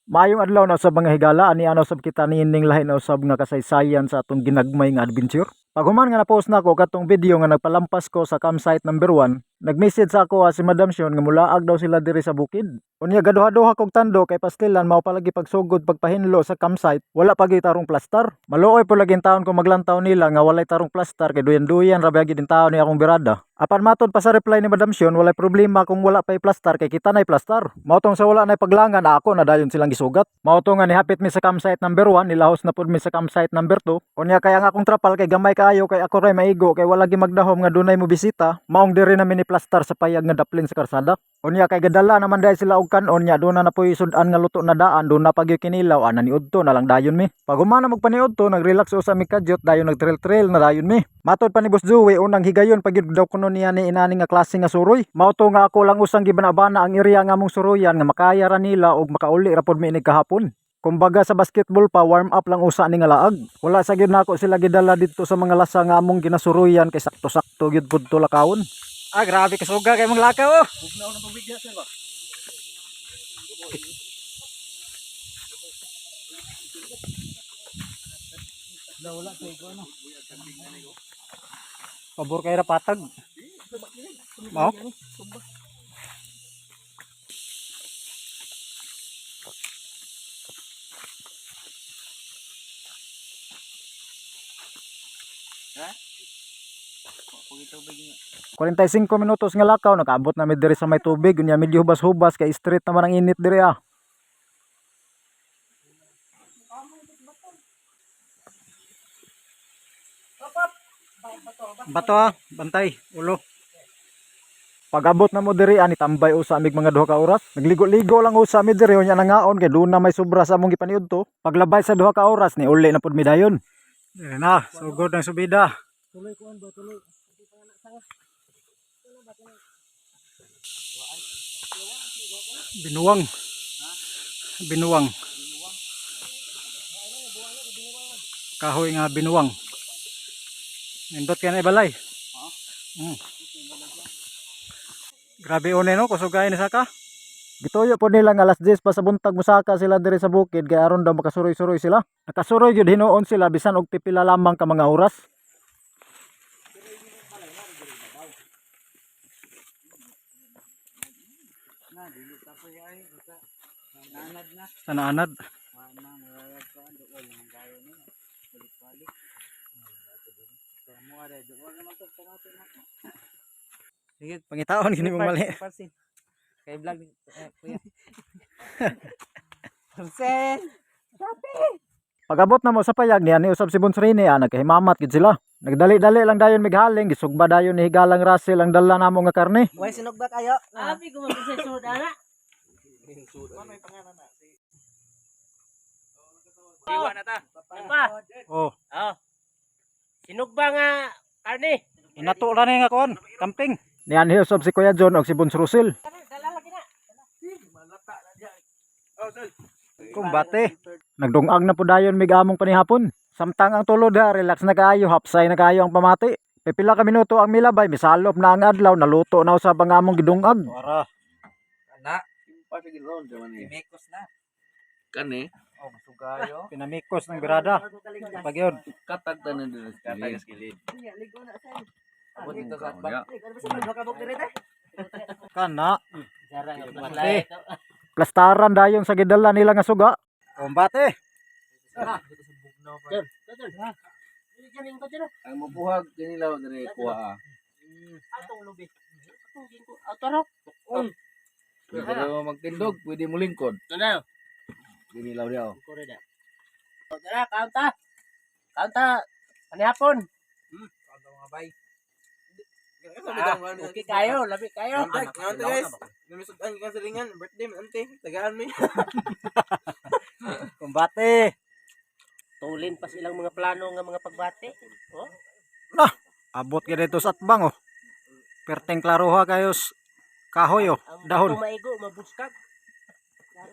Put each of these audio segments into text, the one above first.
Maayong adlaw na usab mga higala ani ano sab kita niining lahi na usab nga kasaysayan sa atong ginagmay nga adventure. Paghuman nga na-post nako katong video nga nagpalampas ko sa campsite number 1, nag-message sa ako si Madam Sion nga mulaag daw sila diri sa bukid. Unya gaduha-duha kog tando kay pastilan mao palagi pagsugod pagpahinlo sa campsite, wala pagi tarong plastar. Maluoy po laging taon ko maglantaw nila nga walay tarong plastar kay duyan-duyan ra gyud din taon ni akong birada. Apan matod pa sa reply ni Madam Sion, walay problema kung wala pay plastar kay kita nay plastar. Mao tong sa wala nay paglangan ako na dayon silang gisugat. Mao to nga nihapit mi sa campsite number 1, nilahos na pud mi sa campsite number 2. Unya kay ang akong trapal kay gamay kaayo kay ako ray maigo kay wala gi magdahom nga dunay mo bisita, maong diri na mi ni plastar sa payag nga daplin sa karsada. Unya kay gadala naman dahil sila og kanon nya do na poy sud-an nga luto na daan do na pagyo kinilaw ana niudto na lang dayon mi. Pag humana mo paniudto nagrelax usa mi kadyot dayon nagtrail-trail na dayon mi. Matod pa ni Boss Joey unang higayon pag yun daw kuno niya ni inani nga klase nga suroy. Mao to nga ako lang usang gibanabana ang area nga mong suroyan nga makaya ra nila og makauli ra pod mi inig kahapon. Kumbaga sa basketball pa warm up lang usa ni nga laag. Wala sa gyud nako sila gidala didto sa mga lasa nga among ginasuroyan kay sakto-sakto gyud pud to lakawon. Grabe kasuga kay mong lakaw oh. Bugnaw na tubig diha sir ba. Wala sa igo no. Pabor kay ra patag. Mao. 45 minutos nga lakaw nakaabot na mi diri sa may tubig unya medyo hubas-hubas kay street naman ang init diri ah. Bato ah, bantay, ulo. Pag-abot na mo diri ani tambay usa amig mga 2 ka oras. Nagligo-ligo lang usa mi diri unya nangaon kay doon na may sobra sa among gipaniudto. Paglabay sa 2 ka oras ni uli na pud mi dayon. Dili na, sugod ang subida. Tuloy kuan ba tuloy. Binuwang. Binuwang. Kahoy nga binuwang. Nindot kaya na ibalay. Grabe one no, kusugay ni saka. Gituyo po nila nga alas 10 pa sa buntag musaka sila diri sa bukid kay aron daw makasuroy-suroy sila. Nakasuroy gyud hinuon sila bisan og pipila lamang ka mga oras. Sana anad. Sige, pangitaon gini mong mali. Kay vlog kuya. Sen. Pag-abot na mo sa payag niya ni usab si Bonsrine nagkahimamat gid sila. Nagdali-dali lang dayon mighaling gisugba dayon ni higalang Russell ang dala namo nga karne. Way sinugba kayo. Abi ko magisa sud ana. May pangalan na si Iwa na ta. Pa. Oh, Sinugba nga karne. inato ra ni nga kon, camping. Niyan hiusab si Kuya John og si Bons Russell. Dala lagi na. malata na diya. Oh, sir. Kumbate. Nagdungag na po dayon mig among panihapon. Samtang ang tulod ha, relax na kaayo, hapsay na kaayo ang pamati. Pipila ka minuto ang milabay, misalop na ang adlaw, naluto na usab ang among gidungag. Ora. Ana, pa sige ron jaman ni. Mekos na. Kani? Oh, masugayo. Pinamikos ng birada. Pagyod. Katag tanan dito. Katag skilid. Ligo na sa. Abot dito sa bag. Kana. Sara nga Kumbate. paslay. Plastaran dayon sa gidala nila nga suga. Kumbate. Ang mabuhag kinilaw dire kuha. Atong lubi. Atong ginko. Atarap. Pwede mo magtindog, pwede mo lingkod. Ano? Kinilaw diaw. Koreda. Tara, kaunta. Kaunta. Panihapon. Kaunta mga bay. Okay kayo, labi kayo. Kaunta guys. Namisod ang kasalingan, birthday mo ante, tagaan mi. Kumbate. Tulin pa silang mga plano nga mga pagbate. Oh. Abot ka dito sa atbang oh. Perteng klaruha kayos kahoy oh, Ang dahon. maigo, mabuskag.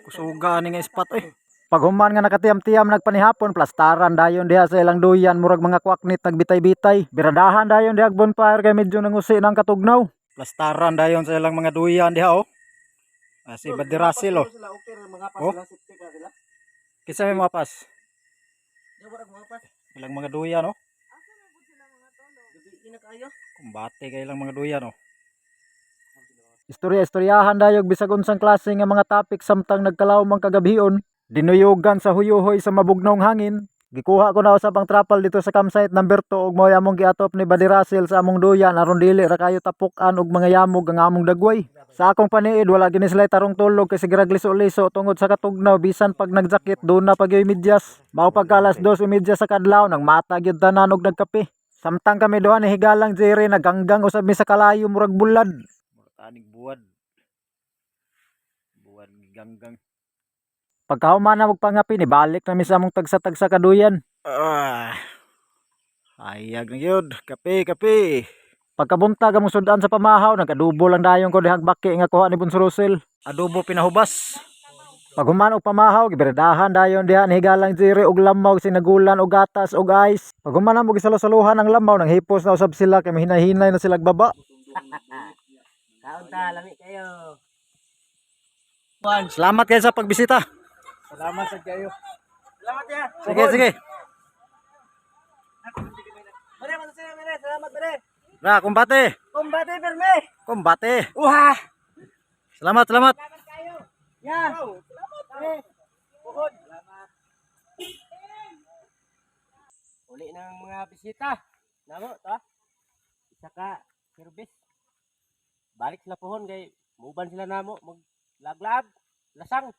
Kusuga ni nga ispat eh. Pag human nga nakatiyam-tiyam nagpanihapon, plastaran dayon diha sa ilang duyan, murag mga kwaknit nagbitay-bitay. Biradahan dayon diha bonfire kay medyo nangusi ng katugnaw. Plastaran dayon sa ilang mga duyan diha oh. Si Badirasil oh. Sila okay ra mga Oh. pasila safety ka sila. Kinsa may mapas? Di ba mga pas? Ilang mga duya no? Gabi na kayo. Kumbate kay ilang mga duya no. Istoryahan dayog bisag unsang klase nga mga topic samtang nagkalaw man kagabhion. Dinuyogan sa huyuhoy sa mabugnong hangin. Gikuha ko na usab ang trapal dito sa campsite number 2 ug mao among giatop ni Buddy Russell sa among duyan aron dili ra kayo tapukan og mga yamog ang among dagway. Sa akong paniid wala gini sila tarong tulog kasi girag liso-liso tungod sa katugnaw bisan pag nagjakit do na pagyoy medyas. Mao pagka alas 2:30 sa kadlaw nang mata gyud tanan og nagkape. Samtang kami duha ni higalang Jerry naghanggang usab mi sa kalayo murag bulad. Tanig buwad. Buwad ganggang. Pagkahuman na magpangapi ni balik na mi sa among tagsa-tagsa kaduyan. Ayag na yun. Kape. Pagkabuntag among sudan sa pamahaw, nagadubo lang dayon ko dihang baki nga kuha ni Bunso Russell. Adobo pinahubas. Paghuman og pamahaw, giberdahan dayon diha ni higalang Jerry og lamaw sinagulan og gatas og ice. Paghuman na mo gisalusaluhan ang lamaw nang hipos na usab sila kay mahinay-hinay na sila baba. Kaon ta, lami kayo. Salamat kayo sa pagbisita. Salamat sa kayo. Salamat ya. Sige. Bare, bare, salamat bare. Na, kumbate. Kumbate, perme. Uha. Salamat. Ya. Salamat. Buhod. Salamat. Uli ng mga bisita. Namo, ta? Isa ka, service. Balik sila pohon kay muban sila namo, maglaglag, lasang.